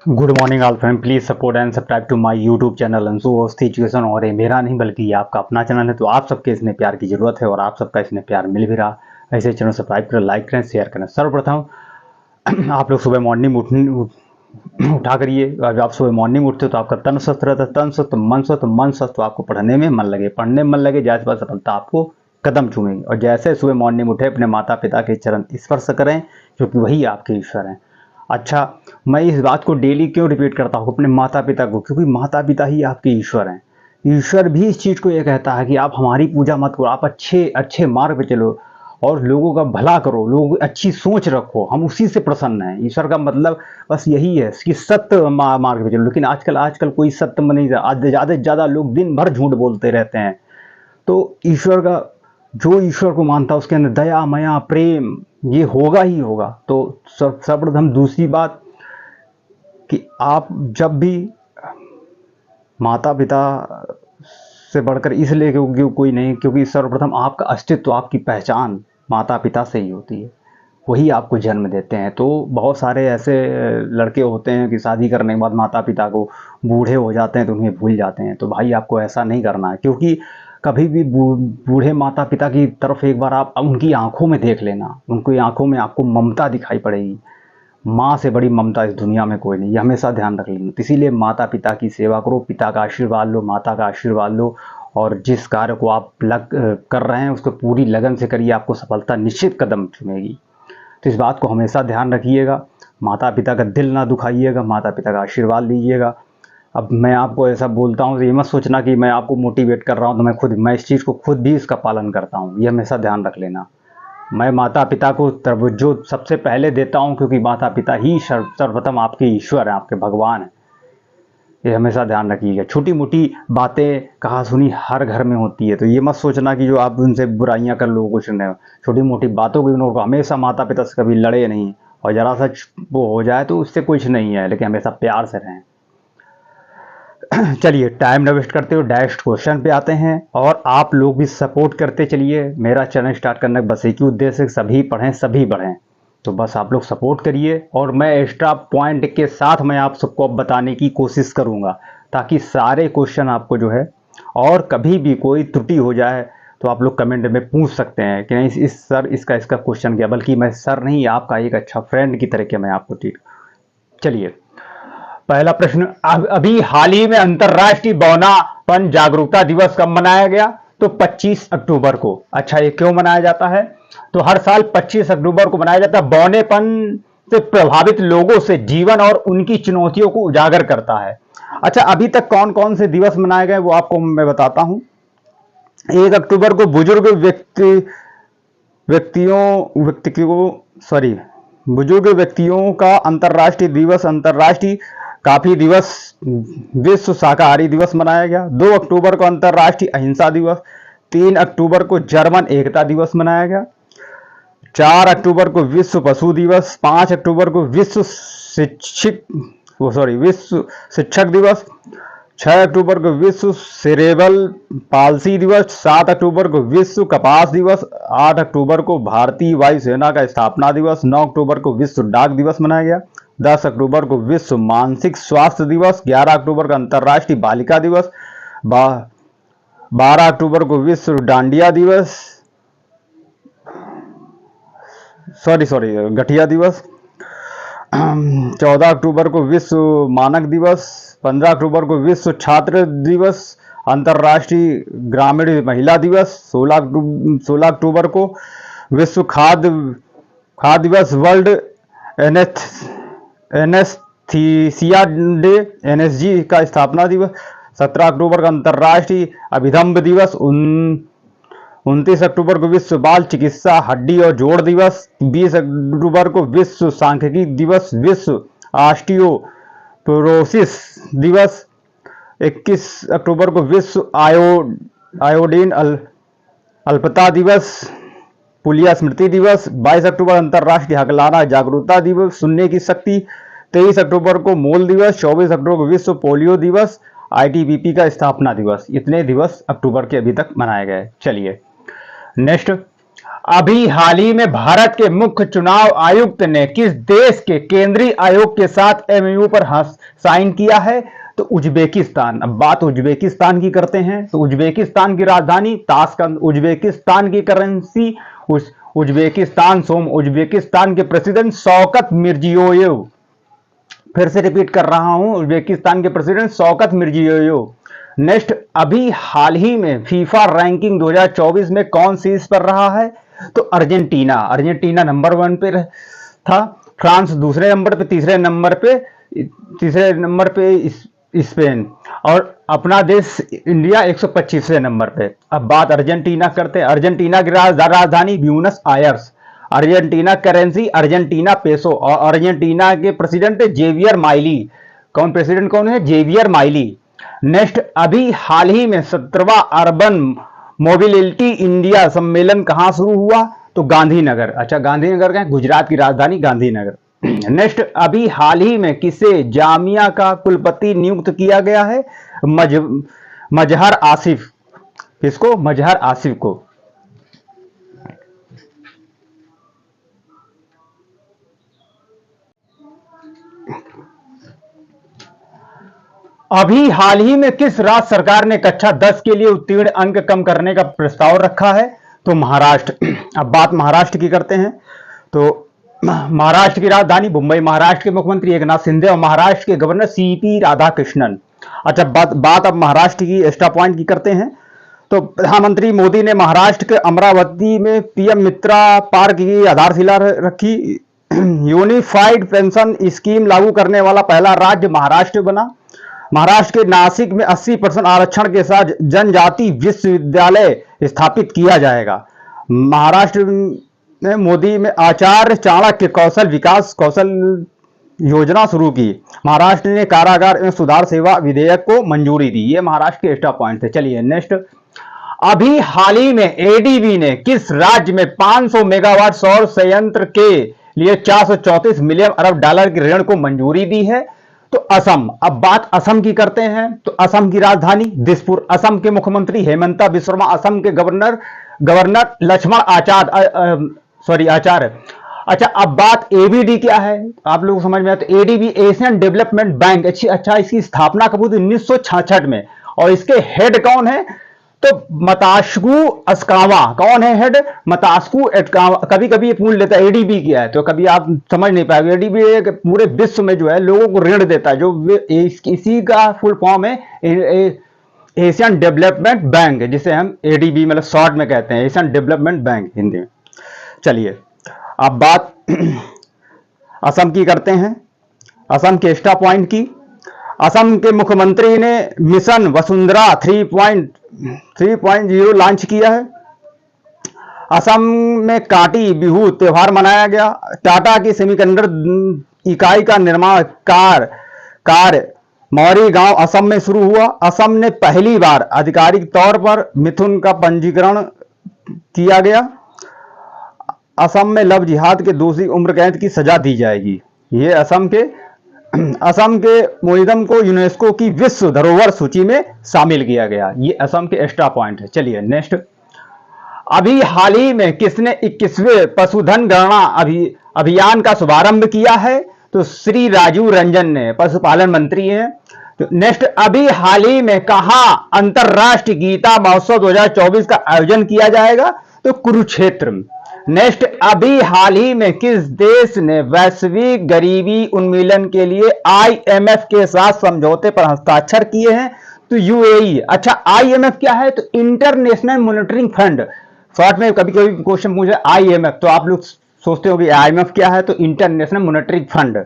Good morning all friend, please support and subscribe to my YouTube channel Anshu Awasthi education. और ये मेरा नहीं बल्कि ये आपका अपना चैनल है, तो आप सबके इसमें प्यार की जरूरत है और आप सबका इसमें प्यार मिल भी रहा। ऐसे चैनल सब्सक्राइब करें, लाइक करें, शेयर करें। सर्वप्रथम आप लोग सुबह मॉर्निंग उठा करिए। अगर आप सुबह मॉर्निंग उठते हो तो आपका तन स्वस्थ रहता है, तन स्वस्थ, मन स्वस्थ, मन स्वस्थ, तो आपको पढ़ने में मन लगे, पढ़ने में मन लगे, जैसे बात सफलता आपको कदम चूमेगी। और जैसे सुबह मॉर्निंग उठे अपने माता पिता के चरण स्पर्श करें, क्योंकि वही आपके ईश्वर हैं। अच्छा, मैं इस बात को डेली क्यों रिपीट करता हूँ अपने माता पिता को? क्योंकि माता पिता ही आपके ईश्वर हैं। ईश्वर भी इस चीज़ को ये कहता है कि आप हमारी पूजा मत करो, आप अच्छे अच्छे मार्ग पे चलो और लोगों का भला करो, लोगों की अच्छी सोच रखो, हम उसी से प्रसन्न हैं। ईश्वर का मतलब बस यही है कि सत्य मार्ग पे चलो। लेकिन आजकल आजकल कोई सत्य में नहीं, ज़्यादा से ज़्यादा लोग दिन भर झूठ बोलते रहते हैं। तो ईश्वर का, जो ईश्वर को मानता है उसके अंदर दया, माया, प्रेम ये होगा ही होगा। तो सर्वप्रथम दूसरी बात कि आप जब भी माता पिता से बढ़कर इसलिए क्योंकि कोई नहीं, क्योंकि सर्वप्रथम आपका अस्तित्व, आपकी पहचान माता पिता से ही होती है। वही आपको जन्म देते हैं। तो बहुत सारे ऐसे लड़के होते हैं कि शादी करने के बाद माता पिता को बूढ़े हो जाते हैं तो उन्हें भूल जाते हैं। तो भाई आपको ऐसा नहीं करना है, क्योंकि कभी भी बूढ़े माता पिता की तरफ एक बार आप उनकी आंखों में देख लेना, उनकी आंखों में आपको ममता दिखाई पड़ेगी। माँ से बड़ी ममता इस दुनिया में कोई नहीं, ये हमेशा ध्यान रख लेना। इसीलिए माता पिता की सेवा करो, पिता का आशीर्वाद लो, माता का आशीर्वाद लो, और जिस कार्य को आप कर रहे हैं उसको पूरी लगन से करिए, आपको सफलता निश्चित कदम चूमेगी। तो इस बात को हमेशा ध्यान रखिएगा, माता पिता का दिल ना दुखाइएगा, माता पिता का आशीर्वाद लीजिएगा। अब मैं आपको ऐसा बोलता हूँ तो ये मत सोचना कि मैं आपको मोटिवेट कर रहा हूँ, तो मैं इस चीज़ को खुद भी इसका पालन करता हूँ, ये हमेशा ध्यान रख लेना। मैं माता पिता को तवज्जो सबसे पहले देता हूँ, क्योंकि माता पिता ही सर्वप्रथम आपके ईश्वर हैं, आपके भगवान हैं। ये हमेशा ध्यान रखिएगा। छोटी मोटी बातें कहा सुनी हर घर में होती है, तो ये मत सोचना कि जो आप उनसे बुराइयां कर लो कुछ नहीं। छोटी मोटी बातों को इग्नोर करो, हमेशा माता पिता से कभी लड़े नहीं, और जरा सा वो हो जाए तो उससे कुछ नहीं है, लेकिन हमेशा प्यार से रहें। चलिए टाइम न वेस्ट करते हुए डायरेक्ट क्वेश्चन पे आते हैं, और आप लोग भी सपोर्ट करते चलिए। मेरा चैनल स्टार्ट करने का बस एक ही उद्देश्य है, सभी पढ़ें सभी बढ़ें। तो बस आप लोग सपोर्ट करिए, और मैं एक्स्ट्रा पॉइंट के साथ मैं आप सबको अब बताने की कोशिश करूंगा, ताकि सारे क्वेश्चन आपको जो है, और कभी भी कोई त्रुटि हो जाए तो आप लोग कमेंट में पूछ सकते हैं कि नहीं इस सर इसका क्वेश्चन क्या। बल्कि मैं सर नहीं, आपका एक अच्छा फ्रेंड की तरह के मैं आपको ट्रीट। चलिए पहला प्रश्न, अभी हाल ही में अंतर्राष्ट्रीय बौनापन जागरूकता दिवस कब मनाया गया? तो 25 अक्टूबर को। अच्छा, ये क्यों मनाया जाता है? तो हर साल 25 अक्टूबर को मनाया जाता है। बौनेपन से प्रभावित लोगों से जीवन और उनकी चुनौतियों को उजागर करता है। अच्छा, अभी तक कौन कौन से दिवस मनाए गए वो आपको मैं बताता हूं। 1 अक्टूबर को बुजुर्ग बुजुर्ग व्यक्तियों का अंतर्राष्ट्रीय दिवस, अंतर्राष्ट्रीय काफी दिवस, विश्व शाकाहारी दिवस मनाया गया। 2 अक्टूबर को अंतर्राष्ट्रीय अहिंसा दिवस। 3 अक्टूबर को जर्मन एकता दिवस मनाया गया। 4 अक्टूबर को विश्व पशु दिवस। 5 अक्टूबर को विश्व शिक्षक दिवस। 6 अक्टूबर को विश्व सेरेब्रल पाल्सी दिवस। 7 अक्टूबर को विश्व कपास दिवस। 8 अक्टूबर को भारतीय वायुसेना का स्थापना दिवस। 9 अक्टूबर को विश्व डाक दिवस मनाया गया। 10 अक्टूबर को विश्व मानसिक स्वास्थ्य दिवस। 11 अक्टूबर को अंतर्राष्ट्रीय बालिका दिवस। 12 अक्टूबर को विश्व डांडिया दिवस, गठिया दिवस। 14 अक्टूबर को विश्व मानक दिवस। 15 अक्टूबर को विश्व छात्र दिवस, अंतर्राष्ट्रीय ग्रामीण महिला दिवस। 16 अक्टूबर को विश्व खाद्य दिवस, वर्ल्ड एनेस्थीसिया डे, एनएसजी का स्थापना दिवस। 17 अक्टूबर का अंतर्राष्ट्रीय अभिधम्ब दिवस। 29 अक्टूबर को विश्व बाल चिकित्सा हड्डी और जोड़ दिवस। 20 अक्टूबर को विश्व सांख्यिकी दिवस, विश्व ऑस्टियोपोरोसिस दिवस। 21 अक्टूबर को विश्व आयोडीन अल्पता दिवस, पुलिया स्मृति दिवस। 22 अक्टूबर अंतर्राष्ट्रीय हकलाना जागरूकता दिवस, सुनने की शक्ति। 23 अक्टूबर को मूल दिवस। 24 अक्टूबर को विश्व पोलियो दिवस, आईटीबीपी का स्थापना दिवस। इतने दिवस अक्टूबर के अभी तक मनाए गए। चलिए नेक्स्ट, अभी हाल ही में भारत के मुख्य चुनाव आयुक्त ने किस देश के केंद्रीय आयोग के साथ एमओयू पर साइन किया है? तो उज्बेकिस्तान। अब बात उज्बेकिस्तान की करते हैं। तो उज्बेकिस्तान की राजधानी ताशकंद, उज्बेकिस्तान की करेंसी उज्बेकिस्तान सोम, उज्बेकिस्तान के प्रेसिडेंट शौकत मिर्जियोयेव। फिर से रिपीट कर रहा हूं, उज्बेकिस्तान के प्रेसिडेंट शौकत मिर्जियोयेव। नेक्स्ट, अभी हाल ही में फीफा रैंकिंग 2024 में कौन शीर्ष पर रहा है? तो अर्जेंटीना नंबर 1 पे था, फ्रांस दूसरे नंबर पे, तीसरे नंबर पे स्पेन, और अपना देश इंडिया 125वें नंबर पे। अब बात अर्जेंटीना करते हैं। अर्जेंटीना की राजधानी Buenos Aires, Argentina currency Argentina peso, और अर्जेंटीना के प्रेसिडेंट जेवियर माइली। प्रेसिडेंट कौन है? Xavier Miley. नेक्स्ट, अभी हाल ही में 17वां अर्बन मोबिलिटी इंडिया सम्मेलन कहां शुरू हुआ? तो गांधीनगर। अच्छा, गांधीनगर का गुजरात की राजधानी गांधीनगर। नेक्स्ट, अभी हाल ही में किसे जामिया का कुलपति नियुक्त किया गया है? मजहर आसिफ। किसको? मजहर आसिफ को। अभी हाल ही में किस राज्य सरकार ने कक्षा 10 के लिए उत्तीर्ण अंक कम करने का प्रस्ताव रखा है? तो महाराष्ट्र। अब बात महाराष्ट्र की करते हैं। तो महाराष्ट्र की राजधानी मुंबई, महाराष्ट्र के मुख्यमंत्री एकनाथ शिंदे और महाराष्ट्र के गवर्नर सीपी राधाकृष्णन। अच्छा, बात अब महाराष्ट्र की एक्स्ट्रा पॉइंट की करते हैं। तो प्रधानमंत्री मोदी ने महाराष्ट्र के अमरावती में पीएम मित्रा पार्क की आधारशिला रखी। यूनिफाइड पेंशन स्कीम लागू करने वाला पहला राज्य महाराष्ट्र बना। महाराष्ट्र के नासिक में 80% आरक्षण के साथ जनजाति विश्वविद्यालय स्थापित किया जाएगा। महाराष्ट्र में मोदी में आचार्य चाणक्य कौशल विकास कौशल योजना शुरू की। महाराष्ट्र ने कारागार में सुधार सेवा विधेयक को मंजूरी दी। ये महाराष्ट्र के एक्स्ट्रा पॉइंट थे। चलिए नेक्स्ट, अभी हाल ही में एडीबी ने किस राज्य में 500 मेगावाट सौर संयंत्र के लिए 434 मिलियन अरब डॉलर की ऋण को मंजूरी दी है? तो असम। अब बात असम की करते हैं। तो असम की राजधानी दिसपुर, असम के मुख्यमंत्री हेमंता बिस्वा, असम के गवर्नर लक्ष्मण आचार्य। अच्छा, अब बात एबीडी क्या है? आप लोग समझ में आते। ADB Asian development bank. अच्छा, इसकी स्थापना कब हुई? 1966 में। और इसके हेड कौन है? तो मतास्कू अस्कावा। कौन है हेड? मतास्कू अस्कावा। कभी कभी ये पूछ लेता है एडीबी क्या है, तो कभी आप समझ नहीं पाएंगे। एडीबी एक पूरे विश्व में जो है लोगों को ऋण देता है, जो इसी का फुल फॉर्म है एशियन डेवलपमेंट बैंक, जिसे हम एडीबी मतलब शॉर्ट में कहते हैं, एशियन डेवलपमेंट बैंक हिंदी में। चलिए, अब बात असम की करते हैं, असम के एक्स्ट्रा पॉइंट की। असम के मुख्यमंत्री ने मिशन वसुंधरा 3.0 लॉन्च किया है। असम में काटी बिहू त्योहार मनाया गया। टाटा की सेमीकंडक्टर इकाई का निर्माण कार्य मौरी गांव असम में शुरू हुआ। असम ने पहली बार आधिकारिक तौर पर मिथुन का पंजीकरण किया गया। असम में लव जिहाद के दोषी उम्र कैद की सजा दी जाएगी। ये असम के म्यूजियम को यूनेस्को की विश्व धरोहर सूची में शामिल किया गया। ये असम के एक्स्ट्रा पॉइंट है। चलिए नेक्स्ट, अभी हाल ही में किसने 21वें पशुधन गणना अभियान का शुभारंभ किया है? तो श्री राजीव रंजन ने, पशुपालन मंत्री हैं। तो नेक्स्ट, अभी हाल ही में कहां अंतरराष्ट्रीय गीता महोत्सव 2024 का आयोजन किया जाएगा? तो कुरुक्षेत्र। नेक्स्ट, अभी हाल ही में किस देश ने वैश्विक गरीबी उन्मूलन के लिए आईएमएफ के साथ समझौते पर हस्ताक्षर किए हैं? तो यूएई। अच्छा, आईएमएफ क्या है? तो इंटरनेशनल मॉनिटरिंग फंड। शॉर्ट में कभी कभी क्वेश्चन पूछे आईएमएफ, तो आप लोग सोचते हो कि आईएमएफ क्या है? तो इंटरनेशनल मॉनिटरिंग फंड।